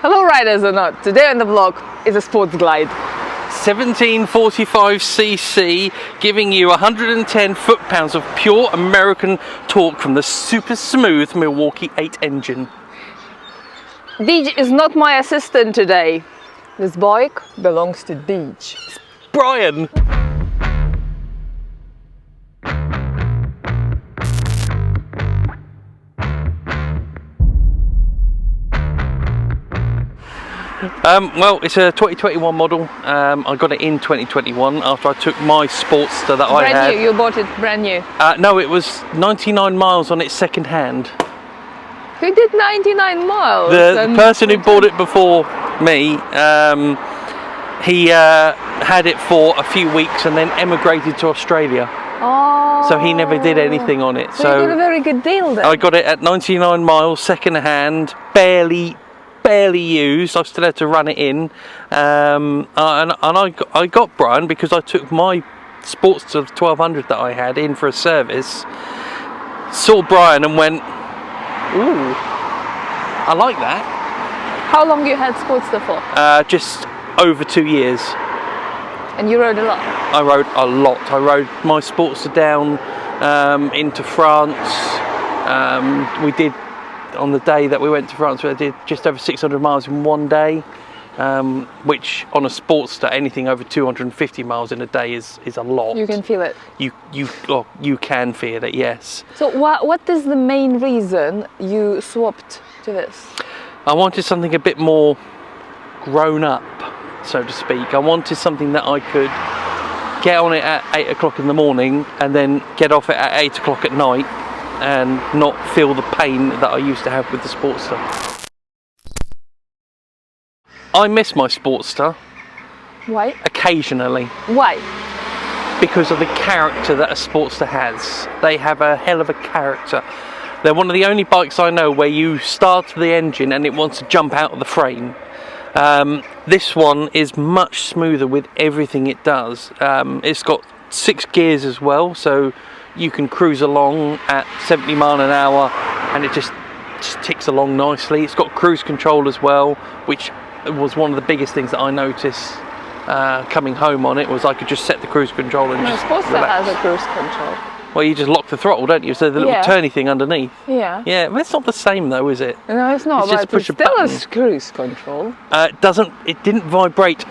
Hello riders or not, today on the vlog is a sports glide. 1745cc, giving you 110 foot-pounds of pure American torque from the super smooth Milwaukee 8 engine. Deej is not my assistant today. This bike belongs to Deej. Brian! Well, it's a 2021 model. I got it in 2021 after I took my Sportster that I had. Brand new, you bought it brand new? No, it was 99 miles on it second hand. Who did 99 miles? The person who bought it before me, he had it for a few weeks and then emigrated to Australia. Oh. So he never did anything on it. So you got a very good deal then. I got it at 99 miles second hand, barely used. I still had to run it in, and I got Brian because I took my Sportster 1200 that I had in for a service, saw Brian and went, ooh, I like that. How long you had Sportster for? Just over 2 years. And you rode a lot? I rode a lot. I rode my Sportster down into France. We did, on the day that we went to France, we did just over 600 miles in one day, which on a Sportster, anything over 250 miles in a day is a lot. You can feel it. You can feel it, yes. So what is the main reason you swapped to this? I wanted something a bit more grown up, so to speak. I wanted something that I could get on it at 8 o'clock in the morning and then get off it at 8 o'clock at night and not feel the pain that I used to have with the Sportster. I miss my Sportster. Why? Occasionally. Why? Because of the character that a Sportster has. They have a hell of a character. They're one of the only bikes I know where you start the engine and it wants to jump out of the frame. This one is much smoother with everything it does. It's got 6 gears as well, so you can cruise along at 70 mile an hour and it just ticks along nicely. It's got cruise control as well, which was one of the biggest things that I noticed coming home on it, was I could just set the cruise control and just Sportster relax. has a cruise control. Well, you just lock the throttle, don't you? So the little turny thing underneath. Yeah. Yeah, but it's not the same though, is it? No, it's not. It's just push a still button. a cruise control. It didn't vibrate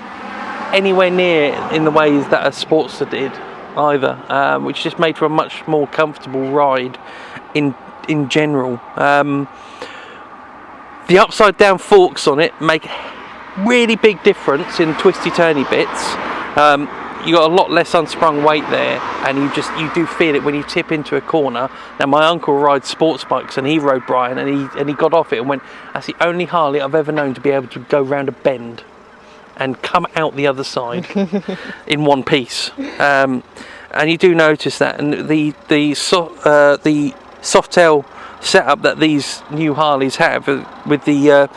anywhere near in the ways that a Sportster did either, which just made for a much more comfortable ride in general. The upside down forks on it make really big difference in twisty turny bits. You got a lot less unsprung weight there, and you do feel it when you tip into a corner. Now my uncle rides sports bikes and he rode Brian and he got off it and went, that's the only Harley I've ever known to be able to go round a bend and come out the other side in one piece. And you do notice that, and the soft tail setup that these new Harleys have with the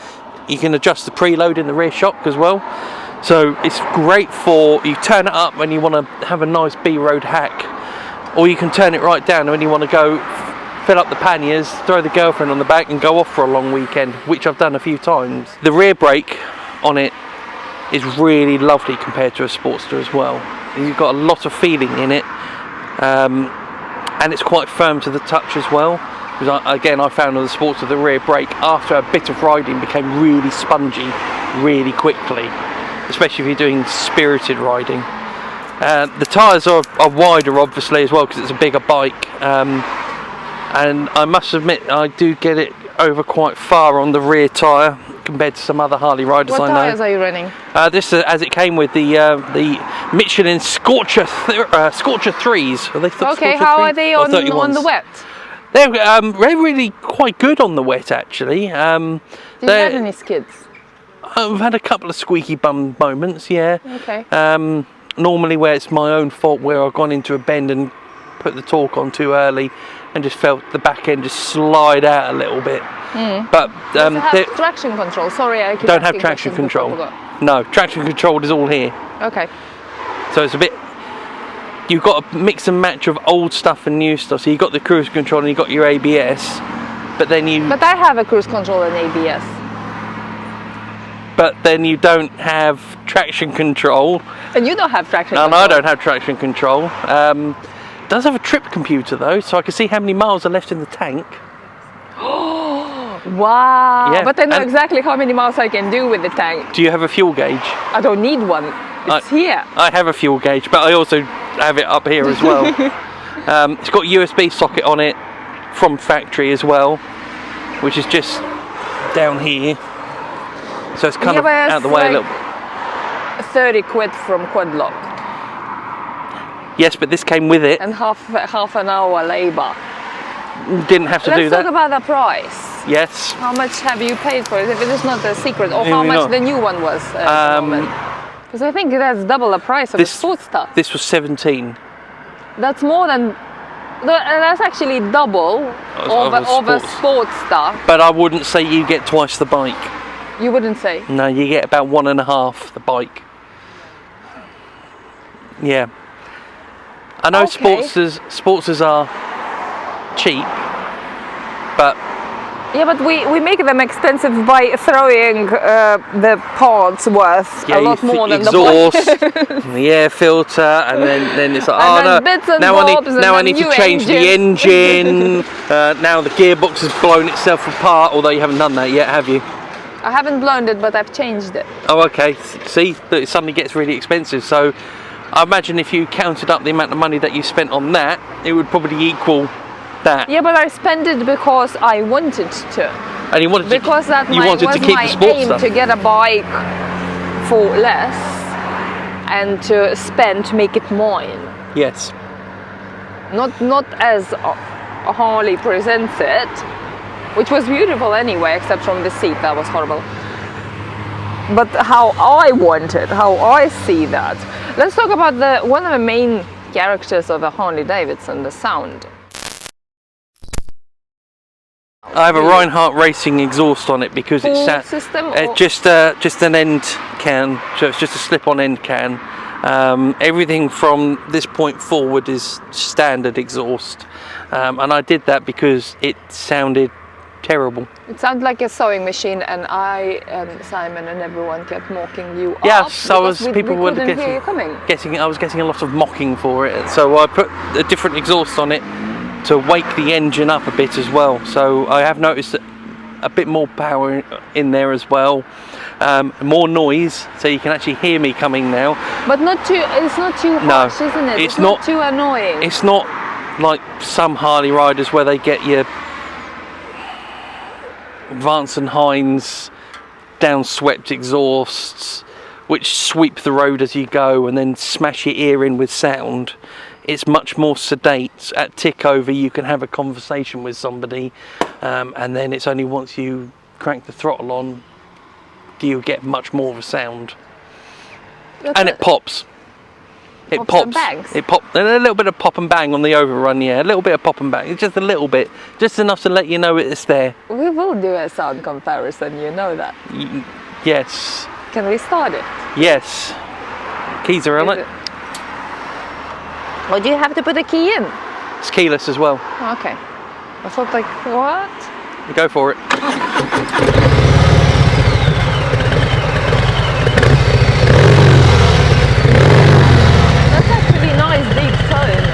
you can adjust the preload in the rear shock as well. So it's great for, you turn it up when you want to have a nice B-road hack, or you can turn it right down when you want to go fill up the panniers, throw the girlfriend on the back and go off for a long weekend, which I've done a few times. The rear brake on it is really lovely compared to a Sportster as well. You've got a lot of feeling in it, and it's quite firm to the touch as well. Because I found on the Sportster the rear brake after a bit of riding became really spongy really quickly, especially if you're doing spirited riding. The tyres are wider obviously as well because it's a bigger bike, and I must admit I do get it over quite far on the rear tyre compared to some other Harley riders I know. What tyres are you running? This as it came with the Michelin Scorcher 3s. Are they okay, how are they on the wet? They're really quite good on the wet actually. Did you have any skids? I've had a couple of squeaky bum moments, yeah. Okay. Normally where it's my own fault, where I've gone into a bend and put the torque on too early and just felt the back end just slide out a little bit. But does it have traction control? Sorry, I keep don't have traction control. No, traction control is all here. Okay. So it's a bit, you've got a mix and match of old stuff and new stuff. So you've got the cruise control and you've got your ABS, but then you... But I have a cruise control and ABS. but then you don't have traction control. And you don't have traction control. And I don't have traction control. It does have a trip computer though, so I can see how many miles are left in the tank. Wow! Yeah. But I know And exactly how many miles I can do with the tank. do you have a fuel gauge? I don't need one. It's here. I have a fuel gauge, but I also have it up here as well. It's got a USB socket on it from factory as well, which is just down here. So it's kind of out the way a little bit. 30 quid from Quadlock. Yes, but this came with it. And half an hour labour. Didn't have to do that. Let's talk about the price. Yes. How much have you paid for it? If it is not a secret, or how much the new one was at the moment? Because I think that's double the price of the Sportster. This was 17. That's more than. That's actually double of a Sportster. But I wouldn't say you get twice the bike. You wouldn't say? No, you get about 1.5 the bike. Yeah. I know Sportsters are cheap, but yeah, but we make them expensive by throwing the parts worth a lot more than the exhaust, the air filter, and then it's like, and oh then no, now I need to change the engine. Now the gearbox has blown itself apart, although you haven't done that yet, have you? I haven't blown it, but I've changed it. Oh, okay. See, that it suddenly gets really expensive. So I imagine if you counted up the amount of money that you spent on that, it would probably equal that. Yeah, but I spent it because I wanted to. And you wanted because to, that you wanted was to keep my the Sportster. aim, to get a bike for less and to spend to make it mine. Yes. Not as Harley presents it, which was beautiful anyway, except from the seat, that was horrible. But how I want it, how I see that. Let's talk about one of the main characters of a Harley Davidson, the sound. I have a Reinhardt Racing exhaust on it because it's just an end can, so it's just a slip-on end can. Everything from this point forward is standard exhaust, and I did that because it sounded terrible. It sounded like a sewing machine, and I and Simon and everyone kept mocking you. Yes, I was. People were hear you coming. I was getting a lot of mocking for it, so I put a different exhaust on it to wake the engine up a bit as well. So I have noticed a bit more power in there as well, more noise, so you can actually hear me coming now. But not too. It's not too harsh, isn't it? It's not too annoying. It's not like some Harley riders where they get your Vance and Hines down-swept exhausts which sweep the road as you go and then smash your ear in with sound. It's much more sedate. At tick over you can have a conversation with somebody, and then it's only once you crank the throttle on do you get much more of a sound. And it pops. It pops. And bangs. It pops. A little bit of pop and bang on the overrun, yeah. A little bit of pop and bang. It's just a little bit. Just enough to let you know it's there. We will do a sound comparison, you know that. Yes. Can we start it? Yes. Keys are on it. Or do you have to put a key in? It's keyless as well. Okay. I thought like, what? Go for it. Nice deep tone.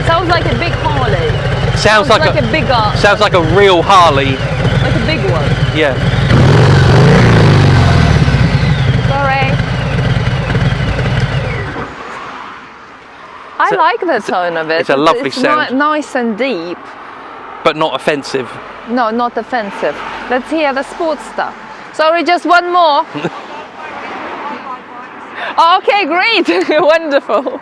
Sounds like a big Harley. Sounds like a bigger. Sounds like a real Harley. Like a big one. Yeah. Sorry. I like the tone of it. It's a lovely sound. Nice and deep. But not offensive. No, not offensive. Let's hear the Sportster. Sorry, just one more. Okay, great. Wonderful.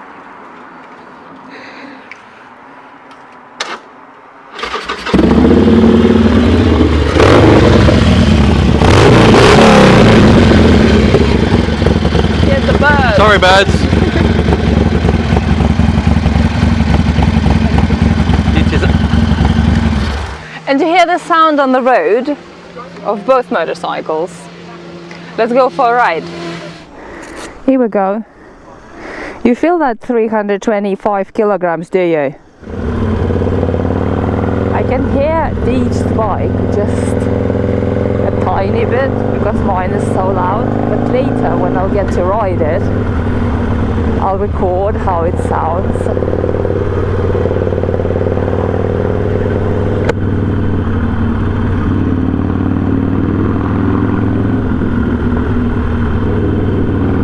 Here's the birds. Sorry, birds. And to hear the sound on the road of both motorcycles, let's go for a ride. Here we go. You feel that 325 kilograms, do you? I can hear Deej's bike just a tiny bit because mine is so loud, but later when I'll get to ride it, I'll record how it sounds.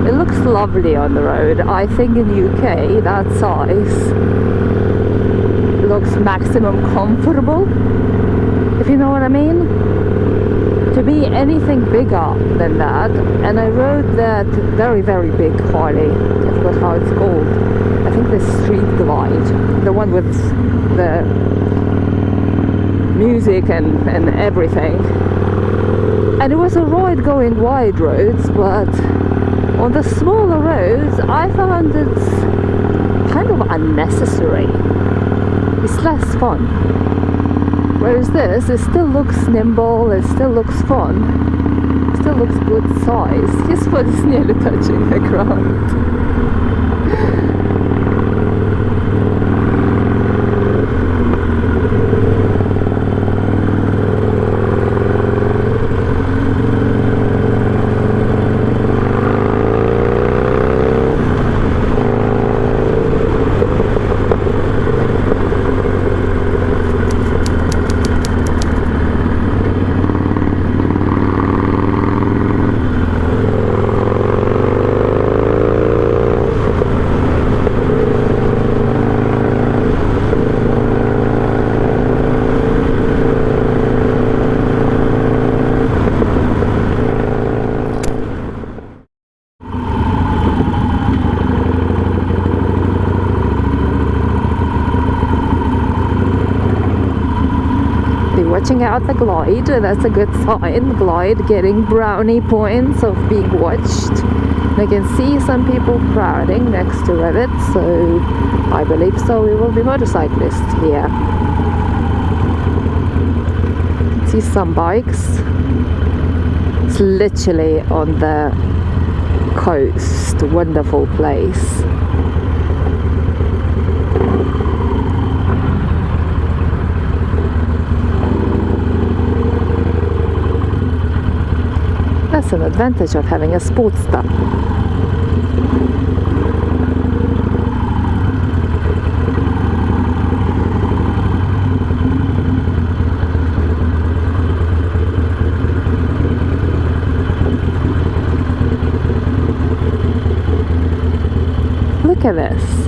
It looks lovely on the road. I think in UK that size looks maximum comfortable, if you know what I mean. To be anything bigger than that, and I rode that very, very big Harley, I forgot how it's called, I think the Street Glide, the one with the music and everything, and it was a ride going wide roads, but on the smaller roads I found it's kind of unnecessary. It's less fun. Whereas this, it still looks nimble, it still looks fun, it still looks good size. His foot is nearly touching the ground. Watching out the Glide, that's a good sign. Glide getting brownie points of being watched. I can see some people crowding next to Revit, so I believe so we will be motorcyclists here. See some bikes. It's literally on the coast, wonderful place. That's an advantage of having a Sportster. Look at this.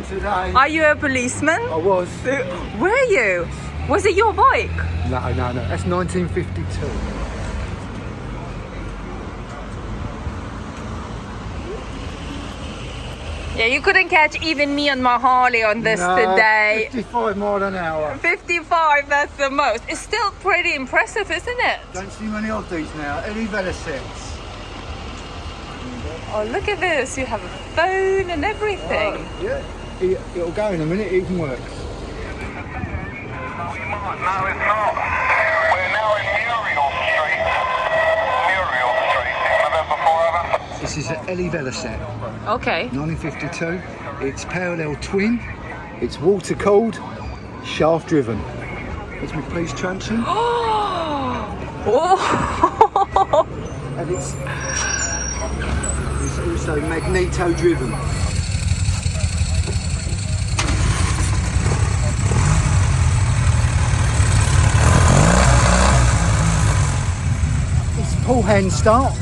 today. Are you a policeman? I was. Were you? Was it your bike? No. That's 1952. Yeah, you couldn't catch even me on my Harley on this today. 55 mile an hour. 55, that's the most. It's still pretty impressive, isn't it? Don't see many of these now. Any Velasets. Oh, look at this. You have a phone and everything. Yeah. It'll go in a minute. It even works. No, it's not. We're now in Muriel Street. Muriel Street, November 4 This is an Ellie Velaset. Okay. 1952. It's parallel twin. It's water cooled, shaft driven. It's my police truncheon. Oh! And it's also magneto driven. It's pull hand start,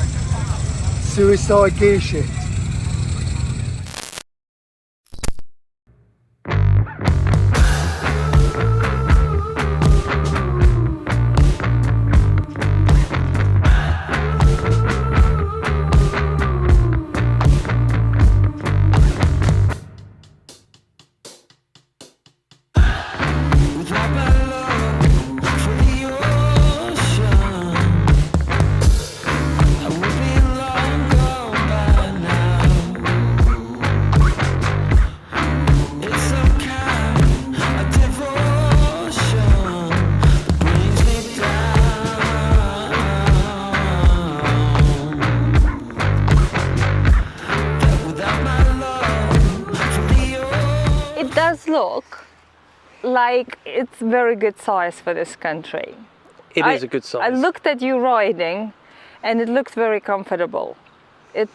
suicide gear shift. Look like it's very good size for this country. It is a good size. I looked at you riding and it looked very comfortable. It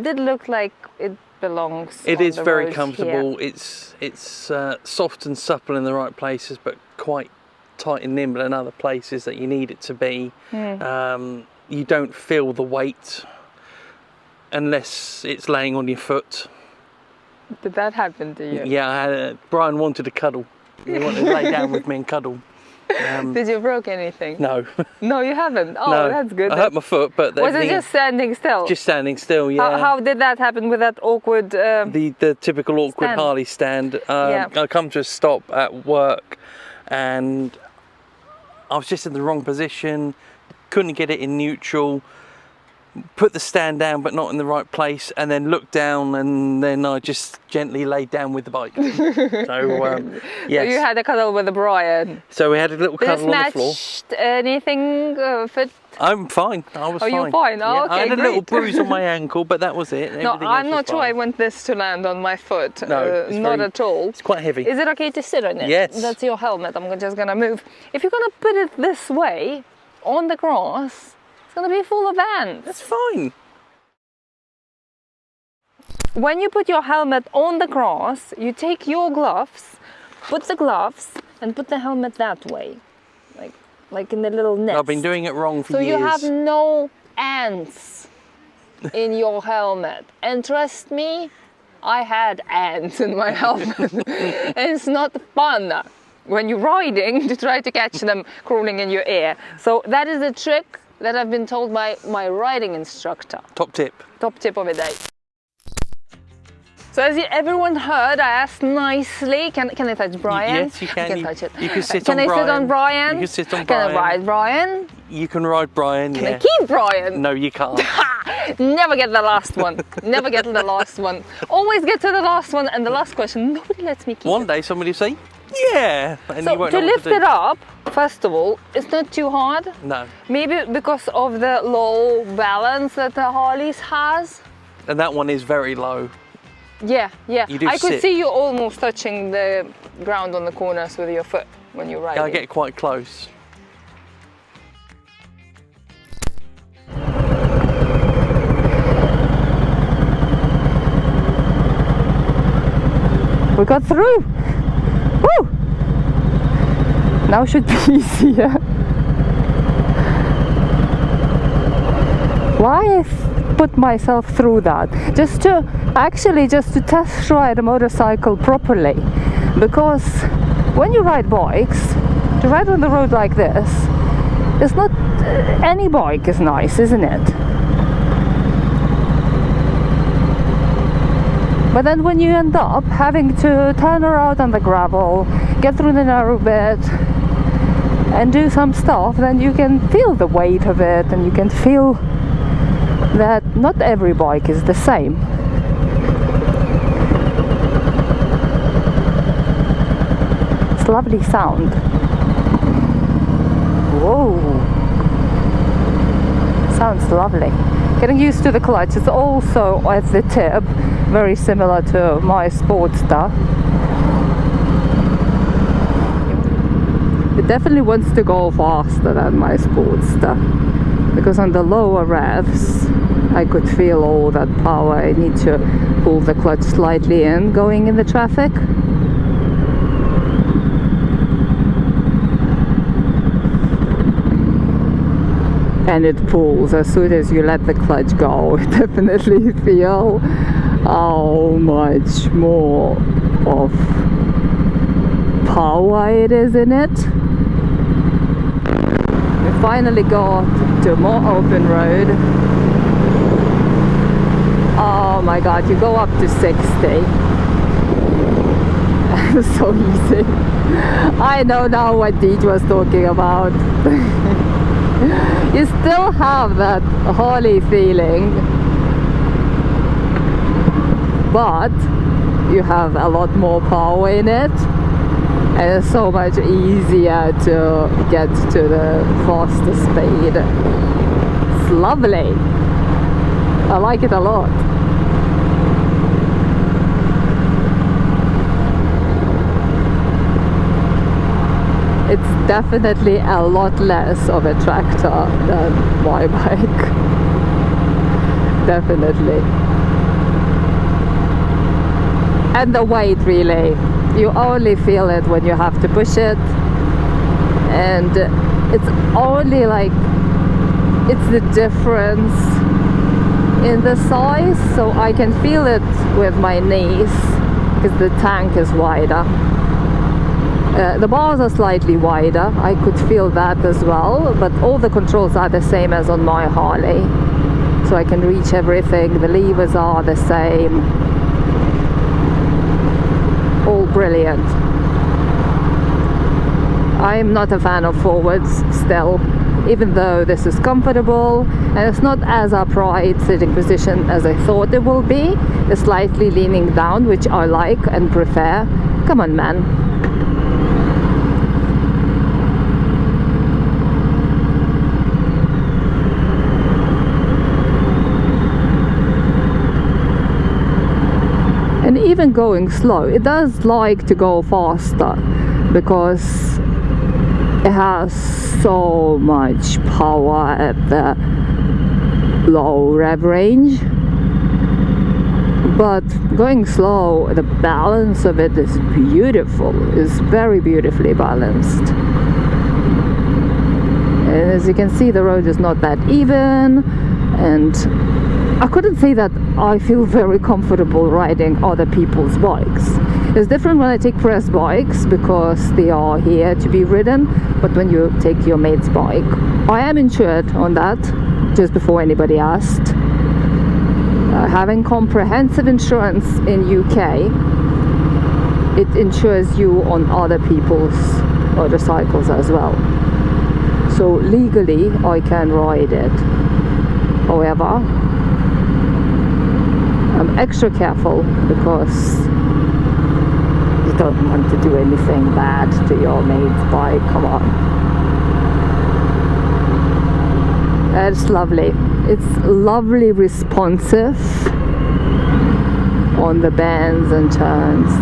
did look like it belongs. It on is the very roads comfortable. here. It's soft and supple in the right places, but quite tight and nimble in other places that you need it to be. You don't feel the weight unless it's laying on your foot. Did that happen to you? Yeah, Brian wanted to cuddle. He wanted to lay down with me and cuddle. Did you broke anything? No. No, you haven't. Oh, No. that's good. I hurt my foot, but Was it just standing still? just standing still? Yeah. How did that happen with that awkward? The typical awkward stand? Harley stand. Yeah. I come to a stop at work, and I was just in the wrong position. Couldn't get it in neutral. Put the stand down, but not in the right place, and then looked down, and then I just gently laid down with the bike. So yes. So you had a cuddle with Brian. So we had a little Did it cuddle on the floor. snatched anything fit? I'm fine. I was fine. You're fine. Oh, Yeah, okay, I had a little great. bruise on my ankle, but that was it. No, Everything I'm else was not sure I fine. want this to land on my foot. No, it's not very- at all. It's quite heavy. Is it okay to sit on it? Yes. That's your helmet. I'm just gonna move. If you're gonna put it this way on the grass, it's gonna be full of ants. That's fine. When you put your helmet on the grass, you take your gloves, put the gloves, and put the helmet that way, like in the little nest. I've been doing it wrong for so years. you have no ants in your helmet. And trust me, I had ants in my helmet. And it's not fun when you're riding to try to catch them crawling in your ear. So that is a trick that I've been told by my riding instructor. Top tip. Top tip of the day. So as everyone heard, I asked nicely, can I touch Brian? Yes, you can. I can You- touch it. you can sit Can on I sit on Brian. Brian? You can sit on Can I Brian. ride Brian? You can ride Brian, Can yeah. I keep Brian? No, you can't. Never get the last one. Never get the last one. Always get to the last one, and the last question, nobody lets me keep One it. day somebody will say, yeah, and So you won't to know what lift to do. it up, first of all, it's not too hard. No. Maybe because of the low balance that the Harleys has. And that one is very low. Yeah. You do I could sit. see you almost touching the ground on the corners with your foot when you're riding. I get quite close. We got through. Woo! Now should be easier. Why is put myself through that, just to test ride a motorcycle properly, because when you ride bikes, to ride on the road like this, it's not any bike is nice, isn't it? But then when you end up having to turn around on the gravel, get through the narrow bit and do some stuff, then you can feel the weight of it, and you can feel that not every bike is the same. It's lovely sound. Whoa! Sounds lovely. Getting used to the clutch. It's also at the tip, very similar to my Sportster. It definitely wants to go faster than my Sportster, because on the lower revs I could feel all that power. I need to pull the clutch slightly in going in the traffic. And it pulls as soon as you let the clutch go. You definitely feel how much more of power it is in it. We finally got to a more open road. Oh my god, you go up to 60. So easy. I know now what Deej was talking about. You still have that Harley feeling, but you have a lot more power in it, and it's so much easier to get to the faster speed. It's lovely. I like it a lot. It's definitely a lot less of a tractor than my bike. Definitely. And the weight, really. You only feel it when you have to push it. And it's only like, it's the difference in the size. So I can feel it with my knees, because the tank is wider. The bars are slightly wider, I could feel that as well, but all the controls are the same as on my Harley. So I can reach everything, the levers are the same. All brilliant. I'm not a fan of forwards still, even though this is comfortable and it's not as upright sitting position as I thought it will be. It's slightly leaning down, which I like and prefer. Come on, man. And even going slow, it does like to go faster because it has so much power at the low rev range. But going slow, the balance of it is beautiful. It's very beautifully balanced. And as you can see, the road is not that even, and I couldn't say that I feel very comfortable riding other people's bikes. It's different when I take press bikes because they are here to be ridden, but when you take your mate's bike, I am insured on that, just before anybody asked. Having comprehensive insurance in UK, it insures you on other people's motorcycles as well. So legally I can ride it. However, I'm extra careful because you don't want to do anything bad to your mate's bike. Come on. It's lovely. It's lovely responsive on the bends and turns.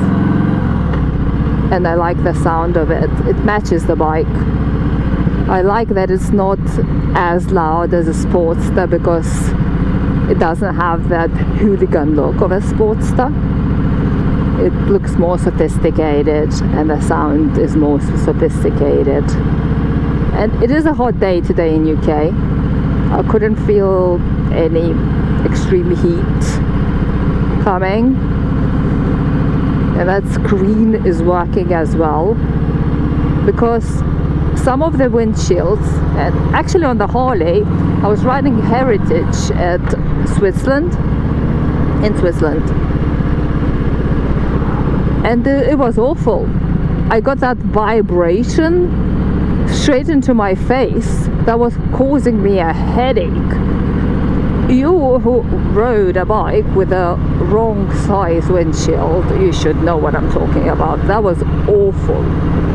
And I like the sound of it. It matches the bike. I like that it's not as loud as a Sportster because it doesn't have that hooligan look of a Sportster. It looks more sophisticated and the sound is more sophisticated. And it is a hot day today in UK. I couldn't feel any extreme heat coming. And that screen is working as well, because some of the windshields, and actually on the Harley, I was riding Heritage at Switzerland, in Switzerland, and it was awful. I got that vibration straight into my face that was causing me a headache. You who rode a bike with a wrong size windshield, you should know what I'm talking about. That was awful.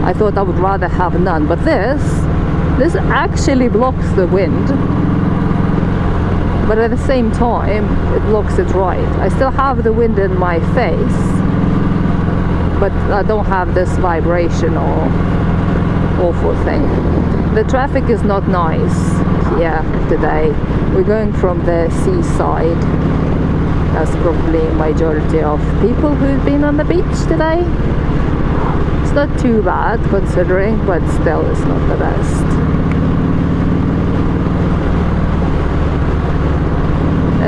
I thought I would rather have none, but this actually blocks the wind, but at the same time it blocks it right. I still have the wind in my face, but I don't have this vibration or awful thing. The traffic is not nice here today. We're going from the seaside. That's probably majority of people who've been on the beach today. It's not too bad considering, but still it's not the best.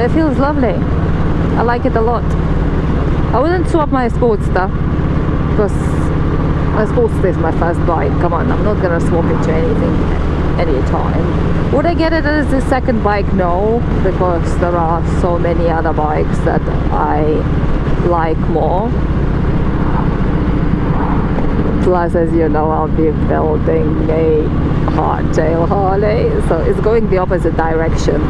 It feels lovely. I like it a lot. I wouldn't swap my Sportster, because my Sportster is my first bike. Come on, I'm not gonna swap it to anything anytime. Would I get it as a second bike? No, because there are so many other bikes that I like more. Plus, as you know, I'll be building a hardtail Harley, so it's going the opposite direction.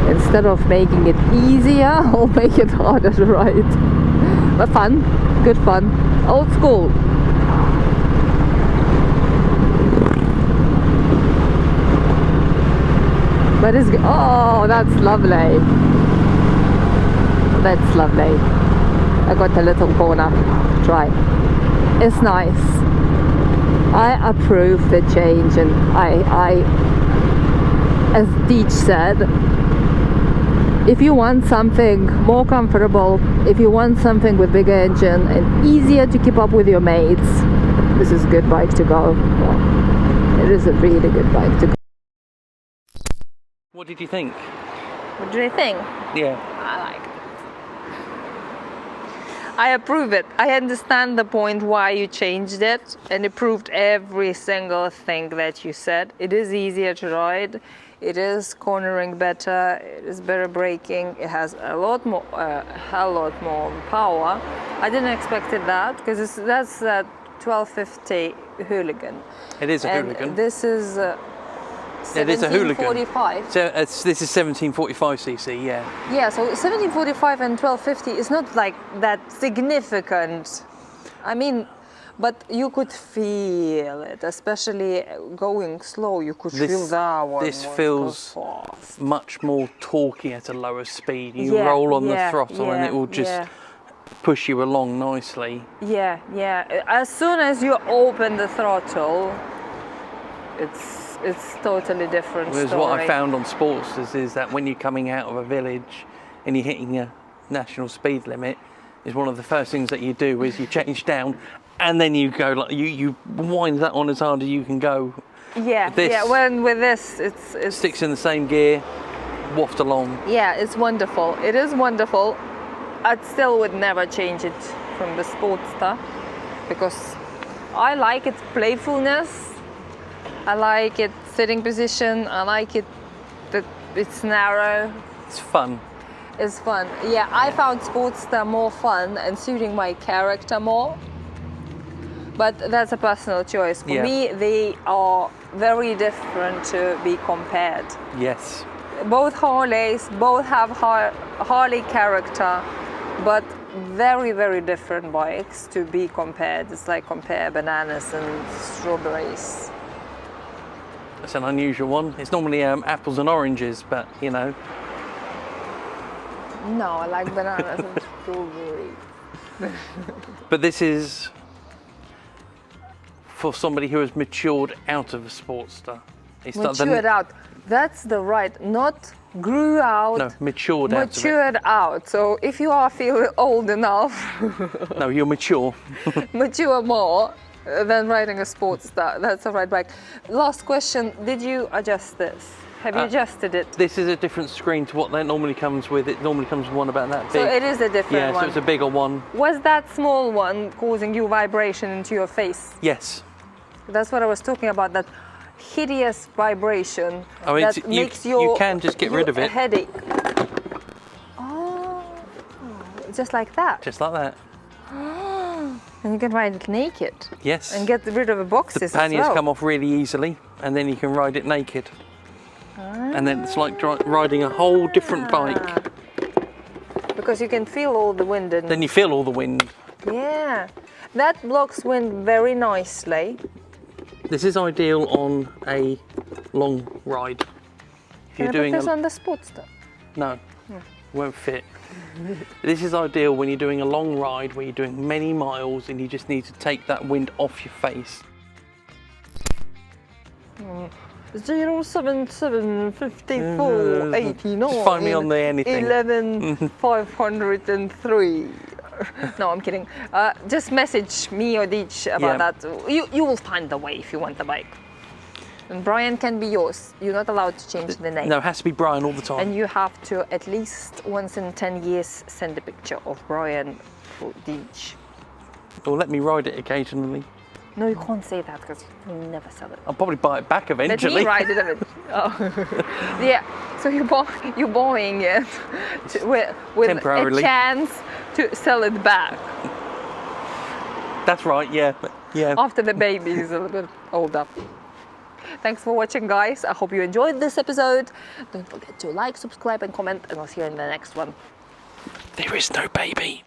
Instead of making it easier, I'll make it harder to ride. But fun, good fun, old school. But it's, oh, that's lovely. That's lovely. I got a little corner. Try. It's nice. I approve the change, and I as Deej said, if you want something more comfortable, if you want something with bigger engine and easier to keep up with your mates, this is a good bike to go. Well, it is a really good bike to go. What did you think? What do you think? Yeah. I like it. I approve it. I understand the point why you changed it, and it proved every single thing that you said. It is easier to ride. It is cornering better. It is better braking. It has a lot more power. I didn't expect it that, because that's a 1250 Hooligan. It is a and Hooligan. This is. It is a Hooligan. 1745. So this is 1745cc, yeah. Yeah, so 1745 and 1250 is not like that significant. I mean, but you could feel it, especially going slow. You could feel that one. This feels much more torquey at a lower speed. You Yeah, roll on yeah, the throttle and yeah, it will just yeah. push you along nicely. Yeah, yeah. As soon as you open the throttle, it's totally different Whereas story. what I found on Sportsters is that when you're coming out of a village and you're hitting a national speed limit, is one of the first things that you do is you change down and then you go like you wind that on as hard as you can go. Yeah, This yeah. When with this, it's sticks in the same gear, waft along. Yeah, it's wonderful. It is wonderful. I still would never change it from the Sportster, because I like its playfulness. I like its sitting position. I like it that it's narrow. It's fun. It's fun. Yeah, I found Sportster more fun and suiting my character more. But that's a personal choice. For me, they are very different to be compared. Yes. Both Harleys, both have Harley character, but very, very different bikes to be compared. It's like compare bananas and strawberries. That's an unusual one. It's normally apples and oranges, but you know. No, I like bananas and strawberries. But this is for somebody who has matured out of a Sportster. Matured out. That's the right, not grew out. No, matured out. Matured out. So if you are feeling old enough, no, you're mature. mature more than riding a Sportster. That's a right bike. Last question: did you adjust this? Have you adjusted it? This is a different screen to what that normally comes with. It normally comes with one about that big. So it is a different yeah, one. so it's a bigger one. Was that small one causing you vibration into your face? Yes. That's what I was talking about, that hideous vibration I mean, that makes your you can just get rid of it. Headache. Oh, just like that. Just like that. And you can ride it naked. Yes. And get rid of the boxes The panniers as well. come off really easily, and then you can ride it naked. And then it's like riding a whole different bike. Because you can feel all the wind. And Then you feel all the wind. yeah, that blocks wind very nicely. This is ideal on a long ride. If Can I put this on the Sportster? No, won't fit. This is ideal when you're doing a long ride where you're doing many miles and you just need to take that wind off your face. 077 54 89. Just find me on the anything. 11 503. No, I'm kidding. Just message me or Deej about that. You will find the way if you want the bike. And Brian can be yours. You're not allowed to change the name. No, it has to be Brian all the time. And you have to at least once in 10 years send a picture of Brian for Deej. Or let me ride it occasionally. No, you can't say that because you'll never sell it. I'll probably buy it back eventually. Let me ride it a bit. Oh. Yeah, so you're buying it with Temporarily. a chance to sell it back That's right, yeah. Yeah. after the baby is a little bit older. Thanks for watching, guys. I hope you enjoyed this episode. Don't forget to like, subscribe and comment, and I'll see you in the next one. There is no baby.